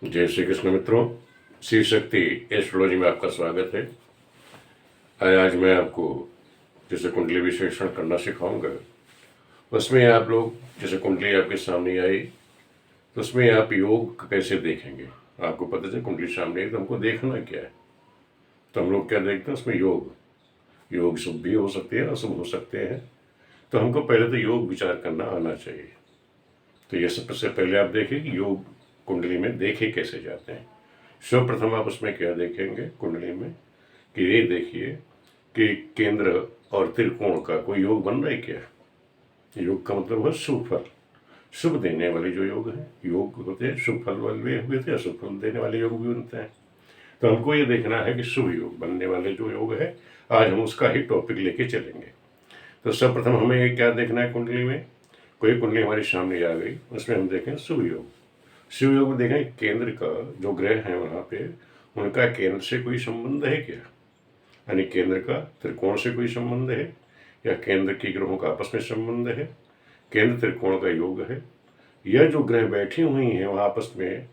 जय श्री कृष्ण मित्रों, शिव शक्ति एस्ट्रोलॉजी में आपका स्वागत है। आज मैं आपको जैसे कुंडली विश्लेषण करना सिखाऊंगा। उसमें आप लोग जैसे कुंडली आपके सामने आई तो उसमें आप योग कैसे देखेंगे। आपको पता चले कुंडली सामने आई तो हमको देखना क्या है, तो हम लोग क्या देखते हैं उसमें योग शुभ भी हो सकते हैं, अशुभ हो सकते हैं। तो हमको पहले तो योग विचार करना आना चाहिए। तो ये सबसे पहले आप देखिए कि योग कुंडली में देखे कैसे जाते हैं। सर्वप्रथम आप उसमें क्या देखेंगे कुंडली में कि ये देखिए कि केंद्र और त्रिकोण का कोई योग बन रहा है क्या। योग का मतलब है शुभ फल, शुभ देने वाले जो योग है। योग होते हैं शुभ फल वाले हुए थे, अशुभ फल देने वाले योग भी बनते हैं। तो हमको ये देखना है कि शुभ योग बनने वाले जो योग है, आज हम उसका ही टॉपिक लेके चलेंगे। तो सर्वप्रथम हमें क्या देखना है कुंडली में। कोई कुंडली हमारे सामने आ गई, उसमें हम देखें शुभ योग। शिव योग में देखें केंद्र का जो ग्रह है वहाँ पे उनका केंद्र से कोई संबंध है क्या, यानी केंद्र का त्रिकोण से कोई संबंध है या केंद्र के ग्रहों का आपस में संबंध है, केंद्र त्रिकोण का योग है, या जो ग्रह बैठी हुई हैं वहाँ आपस में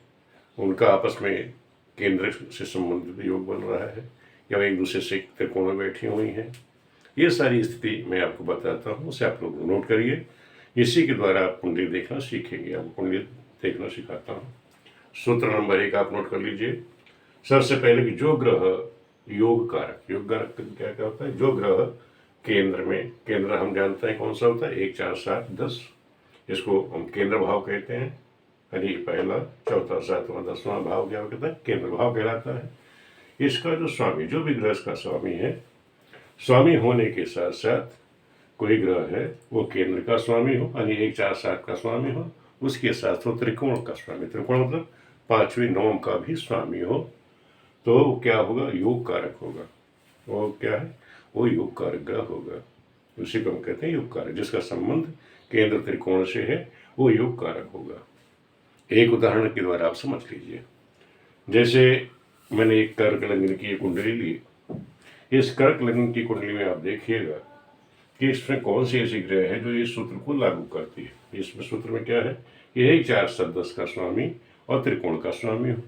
उनका आपस में केंद्र से संबंधित योग बन रहा है या एक दूसरे से त्रिकोण में बैठी हुई हैं। ये सारी स्थिति मैं आपको बताता हूँ, उसे आप लोग नोट करिए। इसी के द्वारा आप कुंडली देखना सीखेंगे। आप कुंडली देखना सिखाता हूँ। सूत्र नंबर 1 आप नोट कर लीजिए। सबसे पहले कि जो ग्रह योग कारक क्या क्या होता है। जो ग्रह केंद्र में, केंद्र हम जानते हैं कौन सा होता है, 1 4 7 10, इसको हम केंद्र भाव कहते हैं। यानी पहला चौथा सातवां 10वां भाव क्या कहता है, केंद्र भाव कहलाता है। इसका जो स्वामी, जो भी ग्रह का स्वामी है, स्वामी होने के साथ साथ कोई ग्रह है वो केंद्र का स्वामी हो, यानी 1 4 7 का स्वामी हो, उसके साथ वो त्रिकोण का स्वामी, त्रिकोण मतलब 5वें नवम का भी स्वामी हो, तो क्या होगा, योग कारक होगा। वो क्या है, वो योग कारक ग्रह होगा। उसी को हम कहते हैं योग कारक। जिसका संबंध केंद्र त्रिकोण से है वो योग कारक होगा। एक उदाहरण के द्वारा आप समझ लीजिए। जैसे मैंने एक कर्क लग्न की कुंडली ली। इस कर्क लग्न की कुंडली में आप देखिएगा कि इसमें कौन सी ऐसी ग्रह है जो इस सूत्र को लागू करती है। इसमें सूत्र में क्या है, ये 1 4 7 10 का स्वामी और त्रिकोण का स्वामी हो।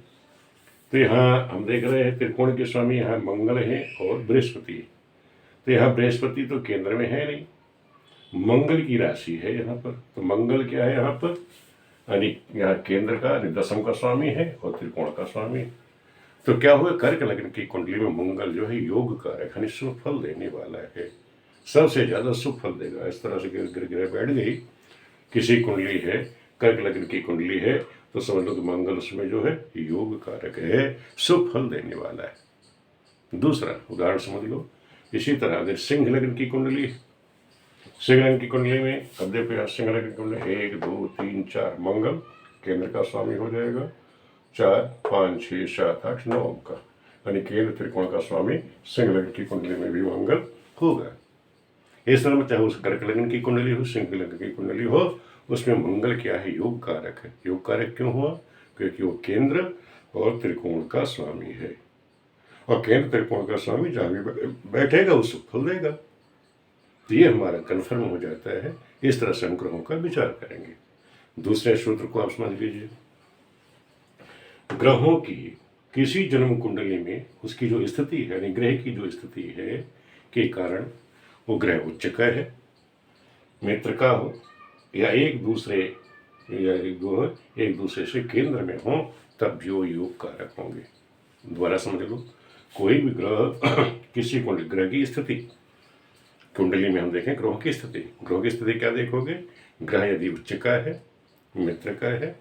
तो यहाँ हम देख रहे हैं त्रिकोण के स्वामी यहाँ मंगल है और बृहस्पति। तो यहाँ बृहस्पति तो केंद्र में है नहीं, मंगल की राशि है यहाँ पर। तो मंगल क्या है यहाँ पर, यानी यहाँ केंद्र का यानी दशम का स्वामी है और त्रिकोण का स्वामी। तो क्या हुआ, कर्क लग्न की कुंडली में मंगल जो है योग कारक यानी शुभ फल देने वाला है, सबसे ज्यादा शुभ फल देगा। इस तरह से ग्रह बैठ गई, किसी कुंडली है कर्क लग्न की कुंडली है तो समझ लो कि मंगल उसमें जो है योग कारक है, शुभ फल देने वाला है। दूसरा उदाहरण समझ लो। इसी तरह अगर सिंह लग्न की कुंडली, सिंह लग्न की कुंडली में अब देखो, सिंह लग्न की कुंडली 1 2 3 4 मंगल केंद्र का स्वामी हो जाएगा, 4 5 6 7 8 9 का, यानी केंद्र त्रिकोण का स्वामी सिंह लग्न की कुंडली में भी मंगल होगा। इस तरह में चाहे उस कर्क लग्न की कुंडली हो, सिंह लग्न की कुंडली हो, उसमें मंगल क्या है, योग कारक है। योग कारक क्यों हुआ, क्योंकि वो केंद्र और त्रिकोण का स्वामी है, और केंद्र त्रिकोण का स्वामी जहां भी बैठेगा वो सुख फल देगा। तो ये हमारा कन्फर्म हो जाता है। इस तरह से हम ग्रहों का विचार करेंगे। दूसरे सूत्र को आप समझ लीजिए। ग्रहों की किसी जन्म कुंडली में उसकी जो स्थिति है, यानी ग्रह की जो स्थिति है के कारण वो ग्रह उच्च का है, मित्र का हो, या एक दूसरे से केंद्र में हो, तब भी वो योग कारक होंगे। दोबारा समझ लो। कोई भी ग्रह किसी ग्रह की स्थिति कुंडली में हम देखें, ग्रहों की स्थिति क्या देखोगे, ग्रह यदि उच्च का है, मित्र का है,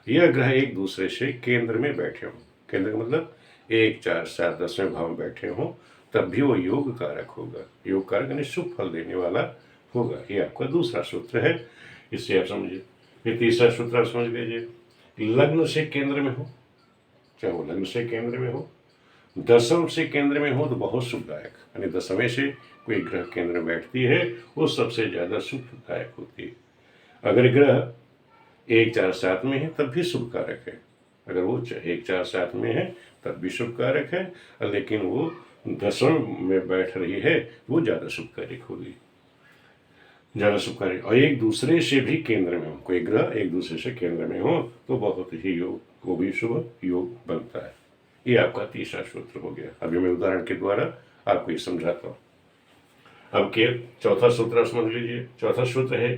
यह ग्रह एक दूसरे से केंद्र में बैठे हों, केंद्र का मतलब 1 4 7 10वें भाव में बैठे हों, तब भी वो योग कारक होगा। योग कारक यानी शुभ फल देने वाला होगा। ये आपका दूसरा सूत्र है, इससे आप समझिए। फिर तीसरा सूत्र आप समझ लीजिए। लग्न से केंद्र में हो, चाहे वो लग्न से केंद्र में हो, दशम से केंद्र में हो तो बहुत शुभदायक, यानी दशमें से कोई ग्रह केंद्र में बैठती है वो सबसे ज्यादा शुभदायक होती है। अगर ग्रह 1 4 7 में है तब भी शुभ कारक है, अगर वो 1 4 7 में है तब भी शुभ कारक है, लेकिन वो दशम में बैठ रही है वो ज्यादा शुभकारक होगी, ज्यादा शुभकारी। और एक दूसरे से भी केंद्र में हो, कोई ग्रह एक दूसरे से केंद्र में हो तो बहुत ही योग वो भी शुभ योग बनता है। ये आपका तीसरा सूत्र हो गया। अभी मैं उदाहरण के द्वारा आपको ये समझाता हूँ। अब के चौथा सूत्र समझ लीजिए। चौथा सूत्र है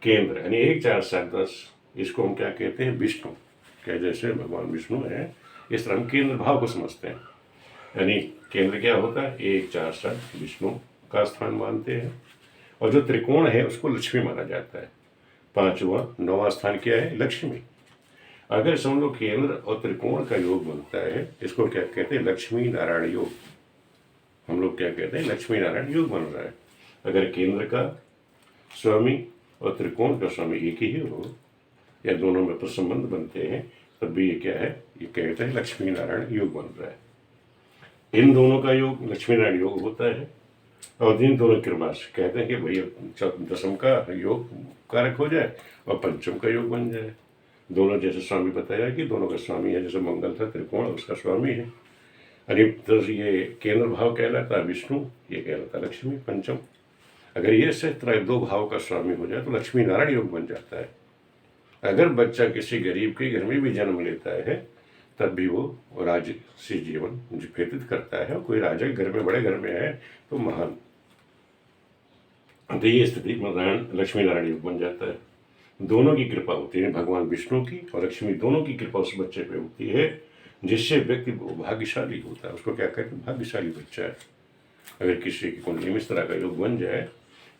केंद्र, यानी 1 4 7 10। इसको हम क्या कहते हैं? विष्णु। क्या जैसे भगवान विष्णु है, इस तरह हम केंद्र भाव को समझते हैं। यानी केंद्र क्या होता है? 1 4 7 विष्णु का स्थान मानते हैं। और जो त्रिकोण है उसको लक्ष्मी माना जाता है। 5वां 9वां स्थान क्या है? लक्ष्मी। अगर समझ लो केंद्र और त्रिकोण का योग बनता है, इसको क्या कहते हैं? लक्ष्मी नारायण योग। हम लोग क्या कहते हैं? लक्ष्मी नारायण योग बन रहा है। अगर केंद्र का स्वामी और त्रिकोण का स्वामी एक ही हो, या दोनों में प्रसंबंध बनते हैं, तब भी ये क्या है? ये कहते हैं लक्ष्मी नारायण योग बन रहा है। इन दोनों का योग लक्ष्मी नारायण योग होता है। और इन दोनों कृपा से कहते हैं कि भैया दसम का योग कारक हो जाए और पंचम का योग बन जाए। दोनों जैसे स्वामी बताया कि दोनों का स्वामी है, जैसे मंगल था त्रिकोण उसका स्वामी है। अरे तो ये केंद्र भाव कहलाता है विष्णु, ये कहलाता है लक्ष्मी पंचम। अगर ये से तरह 2 भाव का स्वामी हो जाए तो लक्ष्मी नारायण योग बन जाता है। अगर बच्चा किसी गरीब के घर में भी जन्म लेता है, तब भी वो राजसी जीवन व्यतीत करता है। कोई राजा के घर में, बड़े घर में है तो महान, तो ये स्थिति नारायण लक्ष्मी नारायण योग बन जाता है। दोनों की कृपा होती है, भगवान विष्णु की और लक्ष्मी दोनों की कृपा उस बच्चे पे होती है, जिससे व्यक्ति भाग्यशाली होता है। उसको क्या कहते हैं? भाग्यशाली बच्चा है। अगर किसी की कुंडली में इस तरह का योग बन जाए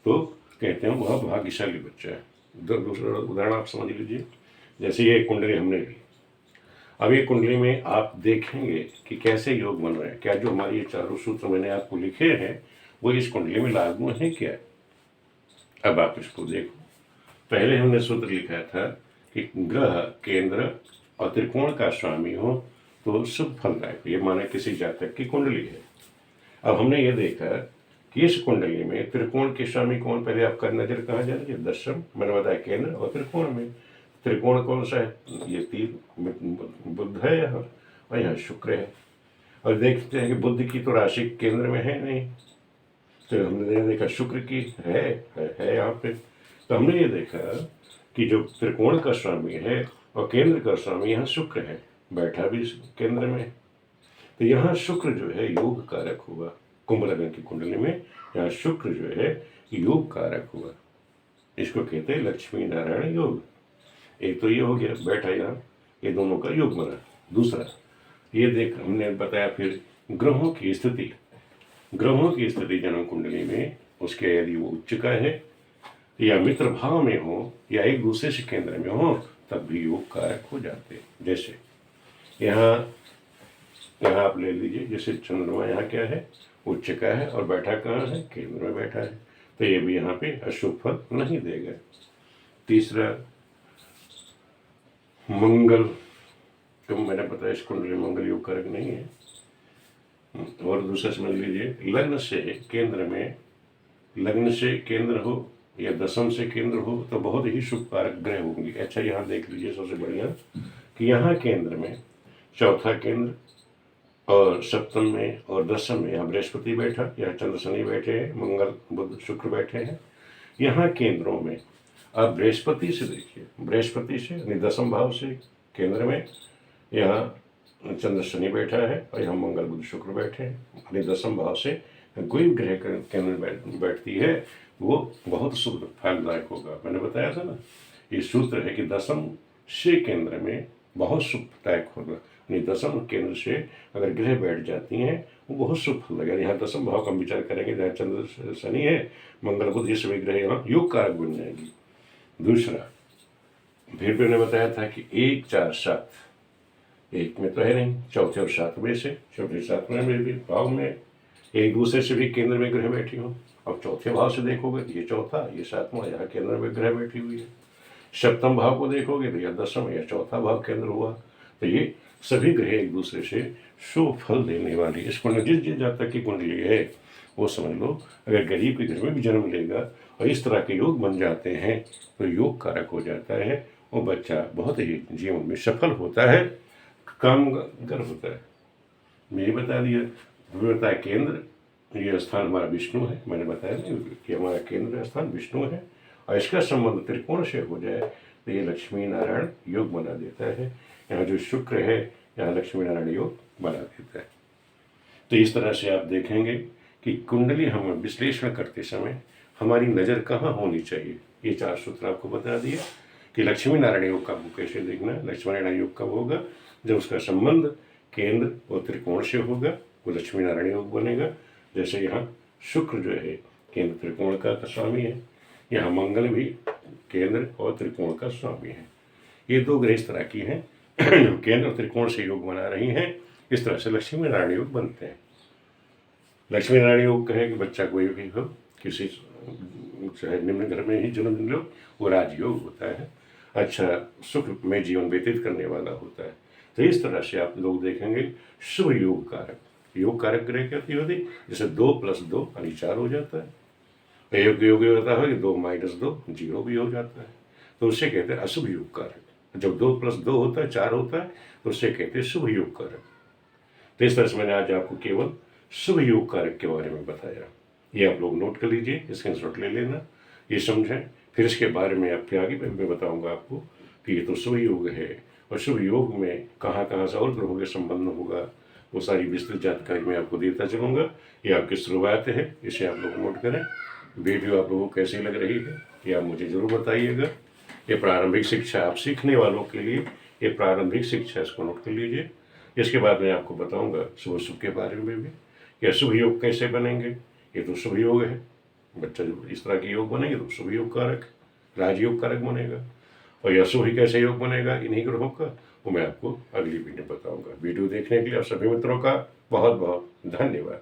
तो कहते हैं वह भाग्यशाली बच्चा है। दूसरा उदाहरण आप समझ लीजिए। जैसे ये कुंडली हमने ली, अब ये कुंडली में आप देखेंगे कि कैसे योग बन रहे हैं। क्या जो हमारे ये चारों सूत्र मैंने आपको लिखे हैं वो इस कुंडली में लागू है क्या? अब आप इसको देखो। पहले हमने सूत्र लिखा था कि ग्रह केंद्र और त्रिकोण का स्वामी हो तो शुभ फलदायक, ये माने किसी जातक की कुंडली है। अब हमने ये देखा कि इस कुंडली में त्रिकोण के स्वामी कौन? पहले आपका नजर कहाँ जा रही है? दशम, मैंने बताया केंद्र और त्रिकोण में। त्रिकोण कौन सा है? ये 3 बुध है यहाँ, और यहाँ शुक्र है। और देखते हैं कि बुध की तो राशि केंद्र में है नहीं, तो हमने देखा शुक्र की है यहाँ पे। तो हमने ये देखा कि जो त्रिकोण का स्वामी है और केंद्र का स्वामी यहाँ शुक्र है, बैठा भी केंद्र में। तो यहाँ शुक्र जो है योग कारक हुआ। कुंभ लग्न की कुंडली में यहाँ शुक्र जो है योग कारक हुआ। इसको कहते हैं लक्ष्मी नारायण योग। एक तो ये हो गया, बैठा यहाँ, ये दोनों का योग बना। दूसरा ये देख हमने बताया फिर ग्रहों की स्थिति। ग्रहों की स्थिति जन्म कुंडली में उसके यदि वो उच्च का है या मित्र भाव में हो या एक दूसरे से केंद्र में हो, तब भी योग कारक हो जाते हैं। जैसे यहाँ आप ले लीजिए, जैसे चंद्रमा यहाँ क्या है? उच्च का है और बैठा कहाँ है? केंद्र में बैठा है, तो ये भी यहाँ पे अशुभ फल नहीं देगा। तीसरा मंगल, तो मैंने बताया इस कुंडली मंगल योग कारक नहीं है। और दूसरा समझ लीजिए, लग्न से केंद्र में, लग्न से केंद्र हो या दशम से केंद्र हो तो बहुत ही शुभ कारक ग्रह होंगे। अच्छा यहाँ देख लीजिए सबसे बढ़िया कि यहाँ केंद्र में चौथा केंद्र और सप्तम में और दशम में यहाँ बृहस्पति बैठा, यहाँ चंद्र शनि बैठे हैं, मंगल बुध शुक्र बैठे हैं। यहाँ केंद्रों में आप बृहस्पति से देखिए, बृहस्पति से यानी दशम भाव से केंद्र में यहाँ चंद्र शनि बैठा है और यहाँ मंगल बुध शुक्र बैठे हैं। यानी दशम भाव से कोई ग्रह केंद्र बैठती है वो बहुत शुभ फलदायक होगा। मैंने बताया था ना, ये सूत्र है कि दशम से केंद्र में बहुत शुभदायक होगा। यानी दशम केंद्र से अगर ग्रह बैठ जाती हैं वो बहुत शुभ फल लगेगा। यहाँ दशम भाव का विचार करेंगे, जहाँ चंद्र शनि है, मंगल बुध, ये सभी ग्रह यहाँ योग कारक बन जाएंगी। दूसरा फिर मैंने बताया था कि 1 4 7, एक में तो है नहीं, चौथे और सातवें से, चौथे सातवें में भी भाव में एक दूसरे से भी केंद्र में ग्रह बैठी हो। अब चौथे भाव से देखोगे तो ये चौथा, ये सातवां, यहाँ केंद्र में ग्रह बैठी हुई है। सप्तम भाव को देखोगे तो यह दसम या चौथा भाव केंद्र हुआ। तो ये सभी ग्रह एक दूसरे से शुभ फल देने वाली, इस कुंडली जिस जातक की कुंडली है वो समझ लो, अगर गरीब के घर में भी जन्म लेगा और इस तरह के योग बन जाते हैं तो योग कारक हो जाता है। वो बच्चा बहुत ही जीवन में सफल होता है, कामगर होता है। मैंने बता दिया, बताया केंद्र, ये स्थान हमारा विष्णु है। मैंने बताया कि हमारा केंद्र स्थान विष्णु है और इसका संबंध त्रिकोण से हो जाए तो ये लक्ष्मी नारायण योग बना देता है। यहाँ जो शुक्र है यहाँ लक्ष्मी नारायण योग बना देता है। तो इस तरह से आप देखेंगे कि कुंडली हम विश्लेषण करते समय हमारी नज़र कहाँ होनी चाहिए। ये 4 सूत्र आपको बता दिए कि लक्ष्मी नारायण योग का आपको कैसे देखना है। लक्ष्मी नारायण योग कब होगा? जब उसका संबंध केंद्र और त्रिकोण से होगा, वो लक्ष्मी नारायण योग बनेगा। जैसे यहाँ शुक्र जो है केंद्र त्रिकोण का स्वामी है, यहाँ मंगल भी केंद्र और त्रिकोण का स्वामी है। ये 2 ग्रह इस तरह की हैं जो केंद्र और त्रिकोण से योग बना रही हैं। इस तरह से लक्ष्मी नारायण योग बनते हैं। लक्ष्मी नारायण योग कहे कि बच्चा कोई भी हो, किसी चाहे निम्न घर में ही जन्म लो, वो राजयोग होता है, अच्छा सुख में जीवन व्यतीत करने वाला होता है। तो इस तरह से आप लोग देखेंगे शुभ योग कारक। योग कारक ग्रह कहती होती, जैसे 2 + 2 यानी 4 हो जाता है। योग योग होता है कि 2 - 2 0 भी हो जाता है, तो उससे कहते हैं अशुभ योग कारक। जब 2 + 2 होता है 4 होता है, तो उससे कहते हैं शुभ योग कारक। तो इस तरह से मैंने आज आपको केवल शुभ योग कारक के बारे में बताया। ये आप लोग नोट कर लीजिए, स्क्रीनशॉट ले लेना, ये समझें। फिर इसके बारे में आपके आगे मैं बताऊंगा आपको कि ये तो शुभ योग है, और शुभ योग में कहाँ कहाँ से और ग्रहों के संबंध होगा, वो सारी विस्तृत जानकारी मैं आपको देता चलूँगा। ये आपकी शुरुआत है, इसे आप लोग नोट करें। वीडियो आप लोगों को कैसी लग रही है ये आप मुझे ज़रूर बताइएगा। ये प्रारंभिक शिक्षा आप सीखने वालों के लिए, ये प्रारंभिक शिक्षा, इसको नोट कर लीजिए। इसके बाद मैं आपको बताऊंगा शुभ शुभ के बारे में भी, कि शुभ योग कैसे बनेंगे। ये तो शुभ योग है, बच्चा जब इस तरह के योग बनेंगे तो शुभ योग कारक, राजयोग कारक बनेगा। और यह शुभ ही कैसे योग बनेगा इन्हीं ग्रहों का, वो मैं आपको अगली वीडियो में बताऊंगा। वीडियो देखने के लिए आप सभी मित्रों का बहुत बहुत धन्यवाद।